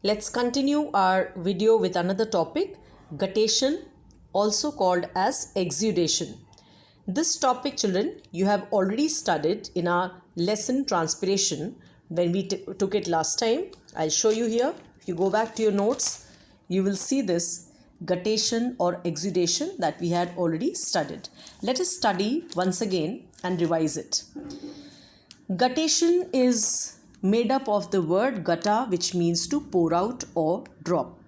Let's continue our video with another topic, guttation, also called as exudation. This topic, children, you have already studied in our lesson transpiration when we took it last time. I'll show you here. If you go back to your notes, you will see this guttation or exudation that we had already studied. Let us study once again and revise it. Guttation is made up of the word gutta, which means to pour out or drop.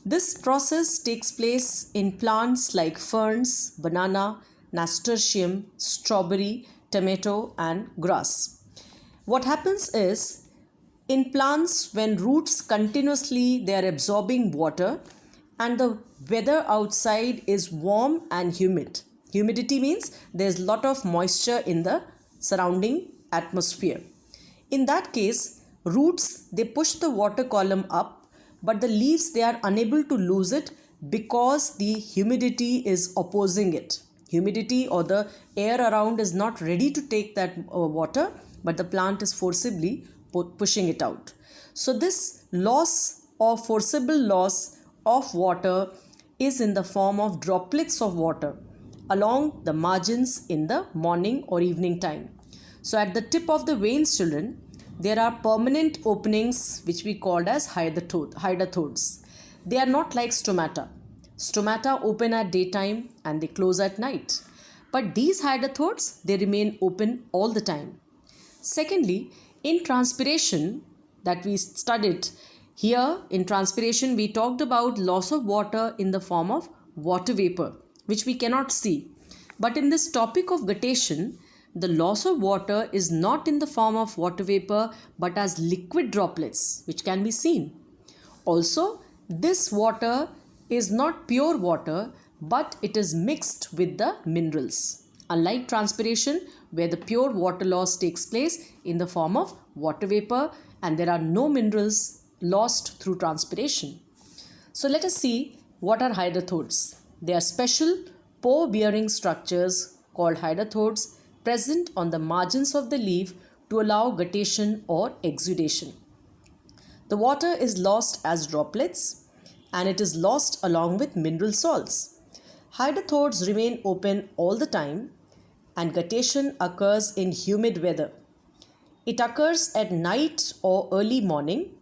This process takes place in plants like ferns, banana, nasturtium, strawberry, tomato and grass. What happens is, in plants, when roots continuously they are absorbing water and the weather outside is warm and humid. Humidity means there's a lot of moisture in the surrounding atmosphere. In that case, roots they push the water column up, but the leaves they are unable to lose it because the humidity is opposing it. Humidity or the air around is not ready to take that water, but the plant is forcibly pushing it out. So this loss or forcible loss of water is in the form of droplets of water along the margins in the morning or evening time. So at the tip of the veins, children, there are permanent openings which we called as hydatodes. They are not like stomata. Stomata open at daytime and they close at night. But these hydatodes, they remain open all the time. Secondly, in transpiration that we studied, here in transpiration we talked about loss of water in the form of water vapor, which we cannot see. But in this topic of guttation, the loss of water is not in the form of water vapor but as liquid droplets which can be seen. Also, this water is not pure water but it is mixed with the minerals. Unlike transpiration, where the pure water loss takes place in the form of water vapor and there are no minerals lost through transpiration. So let us see what are hydatodes. They are special pore-bearing structures called hydatodes present on the margins of the leaf to allow guttation or exudation. The water is lost as droplets and it is lost along with mineral salts. Hydatodes remain open all the time and guttation occurs in humid weather. It occurs at night or early morning,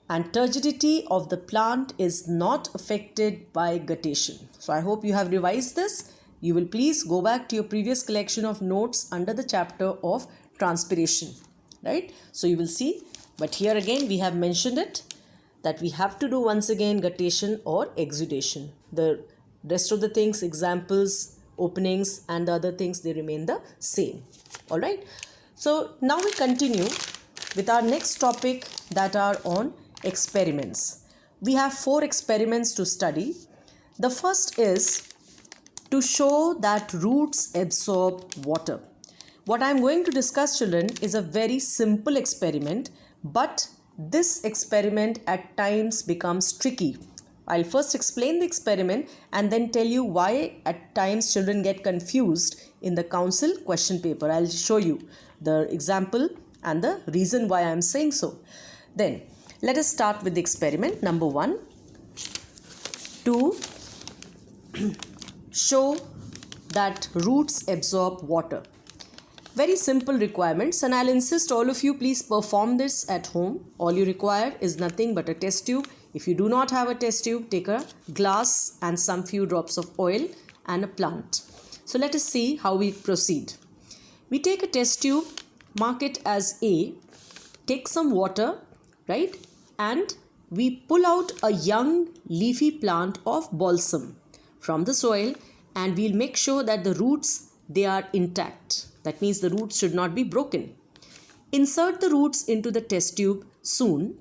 and turgidity of the plant is not affected by guttation. So I hope you have revised this. You will please go back to your previous collection of notes under the chapter of transpiration, right? So you will see, but here again we have mentioned it that we have to do once again guttation or exudation. The rest of the things, examples, openings and the other things, they remain the same. All right. So now we continue with our next topic that are on experiments. We have 4 experiments to study. The first is to show that roots absorb water. What I am going to discuss, children, is a very simple experiment, but this experiment at times becomes tricky. I'll first explain the experiment and then tell you why at times children get confused in the council question paper. I'll show you the example and the reason why I am saying so. Then let us start with the experiment number 1. To show that roots absorb water. Very simple requirements, and I'll insist all of you please perform this at home. All you require is nothing but a test tube. If you do not have a test tube, take a glass and some few drops of oil and a plant. So let us see how we proceed. We take a test tube, mark it as A, take some water, right? And we pull out a young leafy plant of balsam from the soil, and we'll make sure that the roots they are intact. That means the roots should not be broken. Insert the roots into the test tube soon,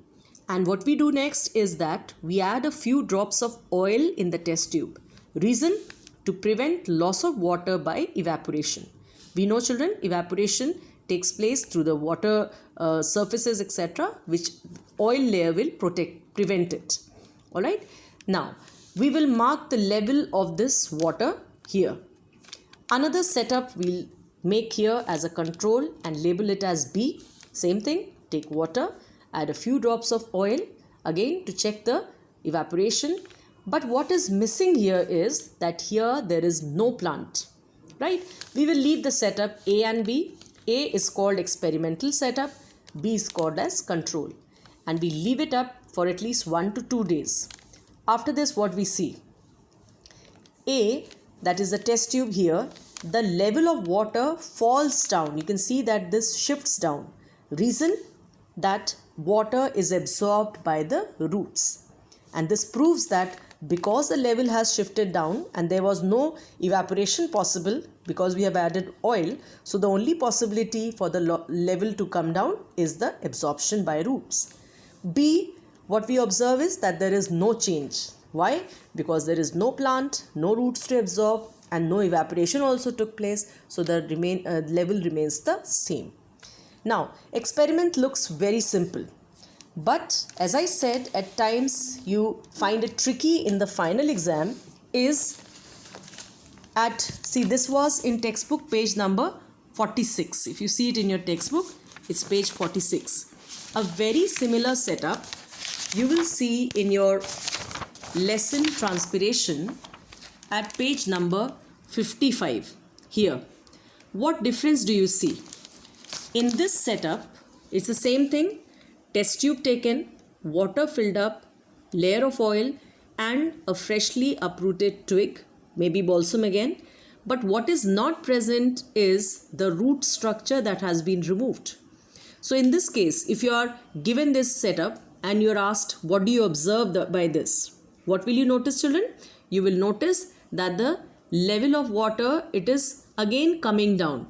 and what we do next is that we add a few drops of oil in the test tube. Reason? To prevent loss of water by evaporation. We know, children, evaporation takes place through the water surfaces, etc., which oil layer will prevent it. All right. Now we will mark the level of this water here. Another setup we'll make here as a control and label it as B. Same thing, take water, add a few drops of oil, again to check the evaporation. But what is missing here is that here there is no plant, right? We will leave the setup A and B. A is called experimental setup, B is called as control, and we leave it up for at least 1 to 2 days. After this, what we see? A, that is the test tube here, the level of water falls down. You can see that this shifts down. Reason? That water is absorbed by the roots. And this proves that because the level has shifted down and there was no evaporation possible because we have added oil, so the only possibility for the level to come down is the absorption by roots. B, what we observe is that there is no change. Why? Because there is no plant, no roots to absorb, and no evaporation also took place, so the level remains the same. Now, experiment looks very simple. But as I said, at times you find it tricky in the final exam is see, this was in textbook page number 46. If you see it in your textbook, it's page 46. A very similar setup you will see in your lesson transpiration at page number 55 here. What difference do you see? In this setup, it's the same thing. Test tube taken, water filled up, layer of oil and a freshly uprooted twig, maybe balsam again. But what is not present is the root structure that has been removed. So in this case, if you are given this setup and you are asked, what do you observe by this? What will you notice, children? You will notice that the level of water, it is again coming down,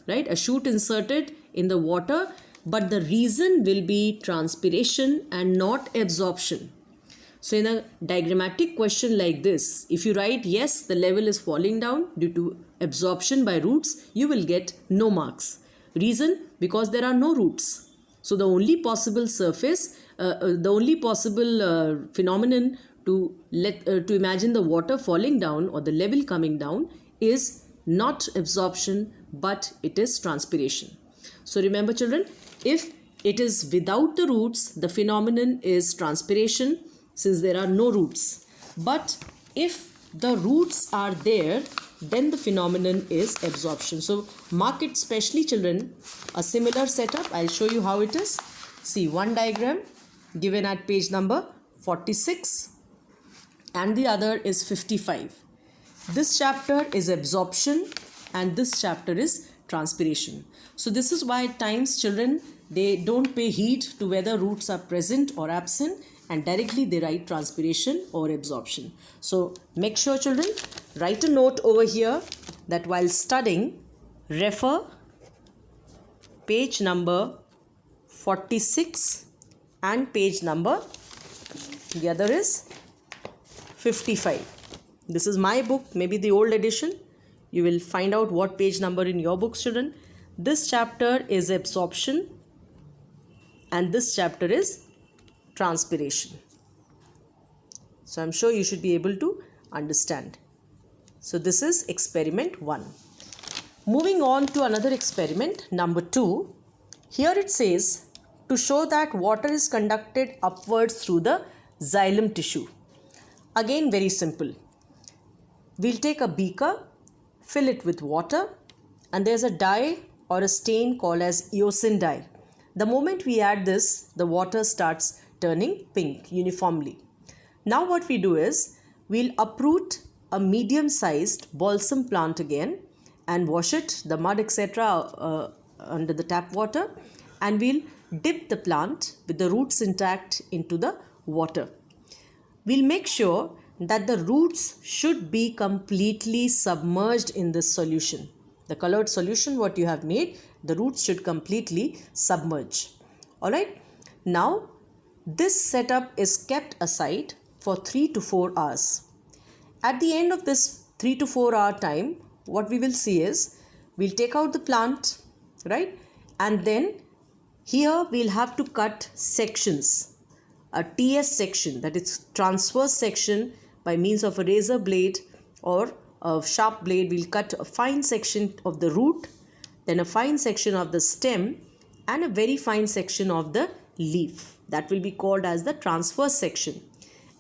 right? A shoot inserted in the water, but the reason will be transpiration and not absorption. So in a diagrammatic question like this, if you write yes, the level is falling down due to absorption by roots, you will get no marks. Reason? Because there are no roots. So the only possible phenomenon to imagine the water falling down or the level coming down is not absorption, but it is transpiration. So remember, children, if it is without the roots, the phenomenon is transpiration, since there are no roots. But if the roots are there, then the phenomenon is absorption. So mark it specially, children. A similar setup, I'll show you how it is. See, one diagram given at page number 46 and the other is 55. This chapter is absorption and this chapter is transpiration. So this is why at times children, they don't pay heed to whether roots are present or absent, and directly they write transpiration or absorption. So make sure, children, write a note over here that while studying, refer page number 46 and page number, the other is 55. This is my book, maybe the old edition. You will find out what page number in your books, children. This chapter is absorption and this chapter is transpiration. So I'm sure you should be able to understand. So this is experiment 1. Moving on to another experiment, number 2. Here it says to show that water is conducted upwards through the xylem tissue. Again, very simple. We'll take a beaker, fill it with water, and there's a dye or a stain called as eosin dye. The moment we add this, the water starts turning pink uniformly. Now what we do is, we'll uproot a medium-sized balsam plant again and wash it, the mud etc. Under the tap water, and we'll dip the plant with the roots intact into the water. We'll make sure that the roots should be completely submerged in this solution. The colored solution what you have made, the roots should completely submerge. Alright. Now this setup is kept aside for 3 to 4 hours. At the end of this 3 to 4 hour time, what we will see is, we'll take out the plant, right? And then here we'll have to cut sections. A TS section, that is transverse section, by means of a razor blade or a sharp blade. We'll cut a fine section of the root, then a fine section of the stem and a very fine section of the leaf. That will be called as the transverse section.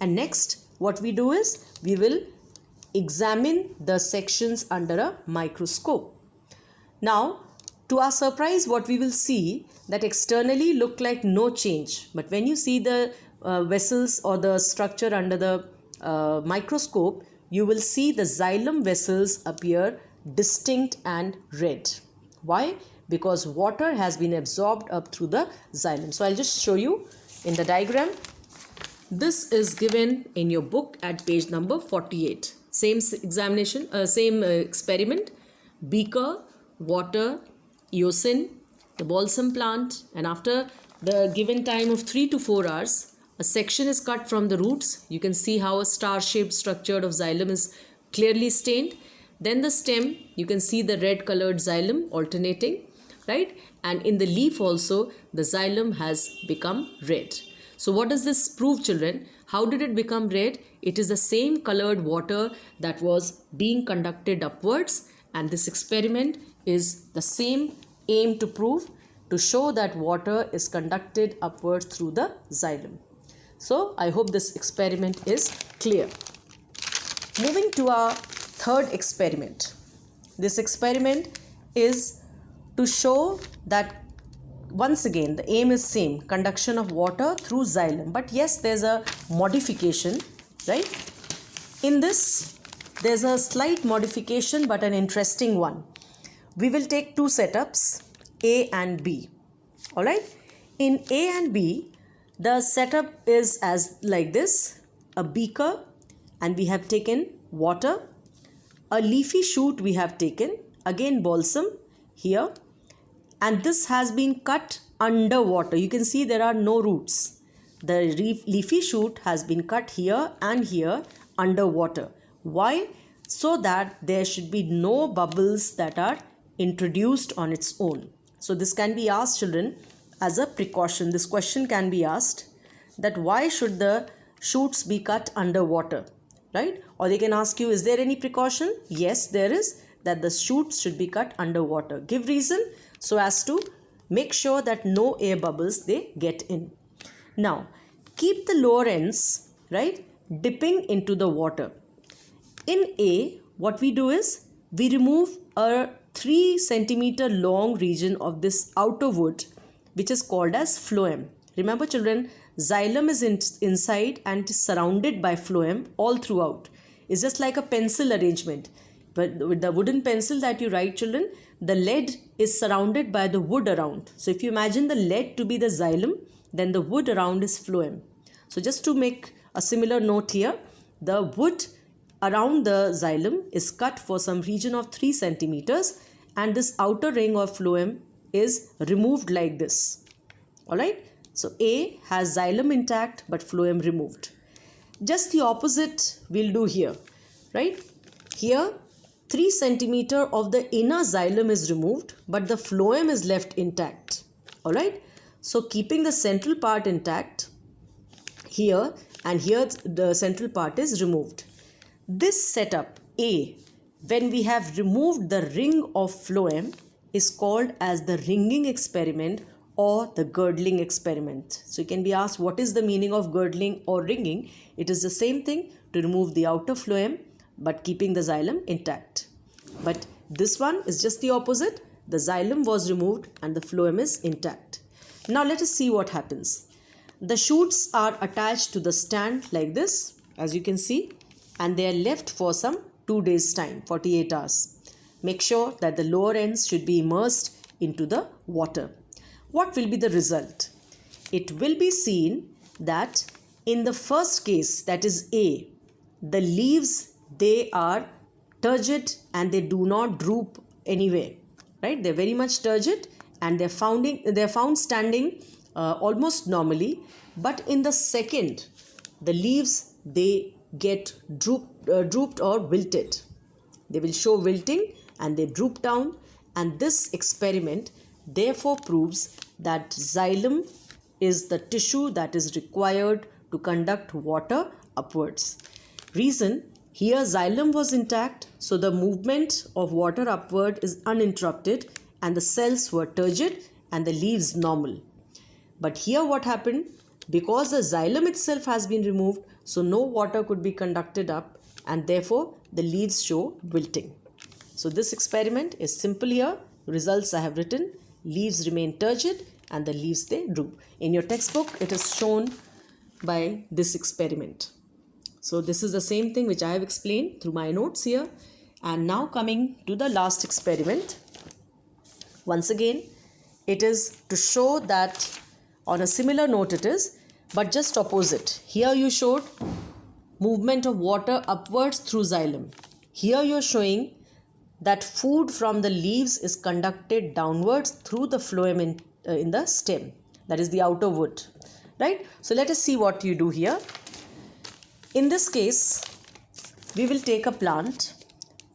And next, what we do is we will examine the sections under a microscope. Now, to our surprise, what we will see that externally look like no change. But when you see the vessels or the structure under the microscope, you will see the xylem vessels appear distinct and red. Why? Because water has been absorbed up through the xylem. So I'll just show you in the diagram. This is given in your book at page number 48. Same examination, same experiment. Beaker, water, eosin, the balsam plant, and after the given time of 3 to 4 hours, a section is cut from the roots. You can see how a star-shaped structure of xylem is clearly stained. Then the stem, you can see the red colored xylem alternating, right? And in the leaf also, the xylem has become red. So what does this prove, children? How did it become red? It is the same colored water that was being conducted upwards, and this experiment is the same aim to prove, to show that water is conducted upwards through the xylem. So I hope this experiment is clear. Moving to our third experiment. This experiment is to show that once again the aim is same, conduction of water through xylem, but yes, there's a modification, right? In this there's a slight modification but an interesting one. We will take two setups, A and B. All right, in A and B the setup is as like this: a beaker, and we have taken water, a leafy shoot we have taken, again balsam here, and this has been cut underwater. You can see there are no roots. The leafy shoot has been cut here and here underwater. Why? So that there should be no bubbles that are introduced on its own. So this can be asked, children, as a precaution. This question can be asked, that why should the shoots be cut underwater, right? Or they can ask you, is there any precaution? Yes, there is, that the shoots should be cut underwater. Give reason so as to make sure that no air bubbles they get in. Now, keep the lower ends, right, dipping into the water. In A, what we do is we remove a 3 centimeter long region of this outer wood, which is called as phloem. Remember, children, xylem is inside and is surrounded by phloem all throughout. It's just like a pencil arrangement. But with the wooden pencil that you write, children, the lead is surrounded by the wood around. So if you imagine the lead to be the xylem, then the wood around is phloem. So just to make a similar note here, the wood around the xylem is cut for some region of 3 centimeters, and this outer ring of phloem is removed like this. Alright, so A has xylem intact but phloem removed. Just the opposite we'll do here, right? Here 3 centimeter of the inner xylem is removed, but the phloem is left intact. Alright, so keeping the central part intact here, and here the central part is removed. This setup A, when we have removed the ring of phloem, is called as the ringing experiment or the girdling experiment. So you can be asked, what is the meaning of girdling or ringing? It is the same thing, to remove the outer phloem but keeping the xylem intact. But this one is just the opposite. The xylem was removed and the phloem is intact. Now let us see what happens. The shoots are attached to the stand like this, as you can see, and they are left for some 2 days time, 48 hours. Make sure that the lower ends should be immersed into the water. What will be the result? It will be seen that in the first case, that is A, the leaves, they are turgid and they do not droop anywhere, right? They're very much turgid and they're found standing almost normally. But in the second, the leaves, they get drooped or wilted. They will show wilting and they droop down, and this experiment therefore proves that xylem is the tissue that is required to conduct water upwards. Reason, here xylem was intact, so the movement of water upward is uninterrupted and the cells were turgid and the leaves normal. But here what happened? because the xylem itself has been removed, so no water could be conducted up, and therefore the leaves show wilting. So this experiment is simple here. Results I have written: leaves remain turgid and the leaves they droop. In your textbook it is shown by this experiment. So this is the same thing which I have explained through my notes here. And now coming to the last experiment. Once again, it is to show that on a similar note it is, but just opposite. Here you showed movement of water upwards through xylem. Here you are showing that food from the leaves is conducted downwards through the phloem in the stem, that is the outer wood, right? So let us see what you do here. In this case, we will take a plant,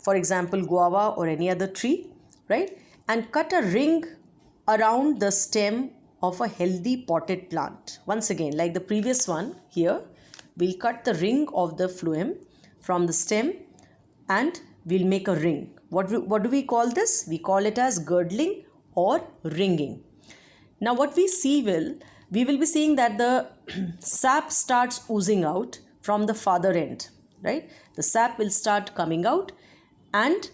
for example guava or any other tree, right, and cut a ring around the stem of a healthy potted plant. Once again, like the previous one here, we'll cut the ring of the phloem from the stem and we'll make a ring. What do we call this? We call it as girdling or ringing. Now what we will be seeing that the sap starts oozing out from the farther end, right? The sap will start coming out and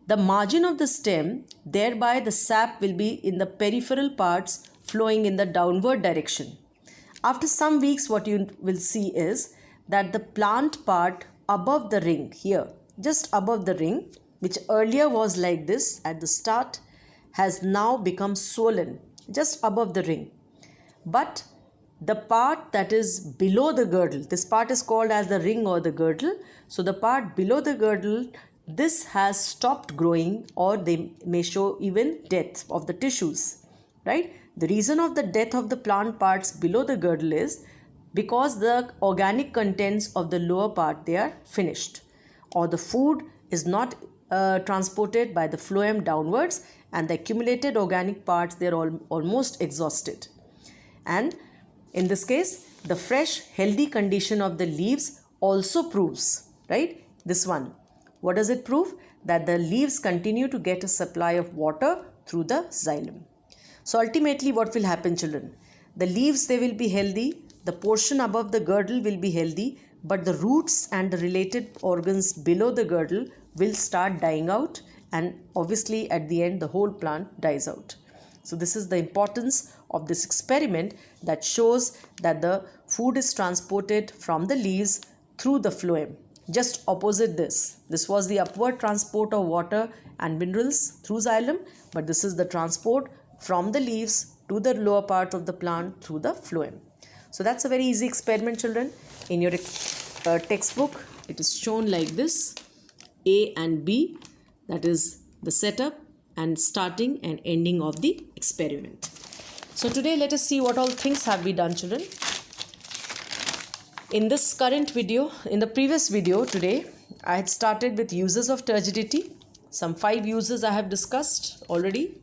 the margin of the stem, thereby the sap will be in the peripheral parts flowing in the downward direction. After some weeks, what you will see is that the plant part above the ring here, just above the ring, which earlier was like this at the start, has now become swollen just above the ring. But the part that is below the girdle, this part is called as the ring or the girdle. So the part below the girdle, this has stopped growing, or they may show even death of the tissues, right? The reason of the death of the plant parts below the girdle is because the organic contents of the lower part, they are finished, or the food is not transported by the phloem downwards, and the accumulated organic parts, they are almost exhausted. And in this case, the fresh healthy condition of the leaves also proves, right, this one. What does it prove? That the leaves continue to get a supply of water through the xylem. So ultimately what will happen, children? The leaves, they will be healthy, the portion above the girdle will be healthy, but the roots and the related organs below the girdle will start dying out, and obviously at the end the whole plant dies out. So this is the importance of this experiment that shows that the food is transported from the leaves through the phloem. Just opposite this. This was the upward transport of water and minerals through xylem, but this is the transport from the leaves to the lower part of the plant through the phloem. So that's a very easy experiment, children. In your textbook, it is shown like this: A and B, that is the setup and starting and ending of the experiment. So today let us see what all things have been done, children. In this current video, in the previous video today, I had started with uses of turgidity. Some 5 uses I have discussed already.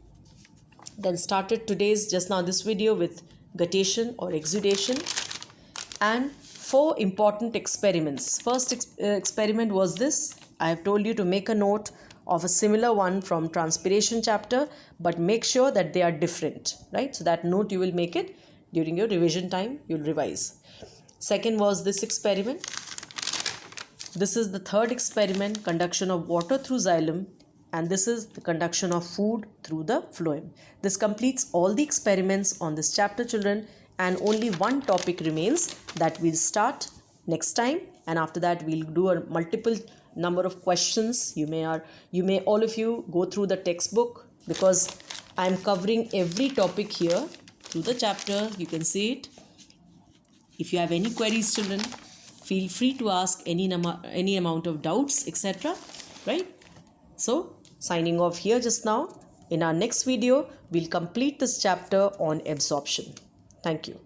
Then started today's, just now this video, with guttation or exudation, and 4 important experiments. First experiment was this. I have told you to make a note of a similar one from transpiration chapter, but make sure that they are different, right? So that note you will make it during your revision time, you'll revise. Second was this experiment. This is the third experiment, conduction of water through xylem, and this is the conduction of food through the phloem. This completes all the experiments on this chapter, children, and only one topic remains that we'll start next time, and after that we'll do a multiple number of questions. You may all of you go through the textbook, because I'm covering every topic here through the chapter. You can see it. If you have any queries, children, feel free to ask any amount of doubts, etc. Right? So, signing off here just now. In our next video, we'll complete this chapter on absorption. Thank you.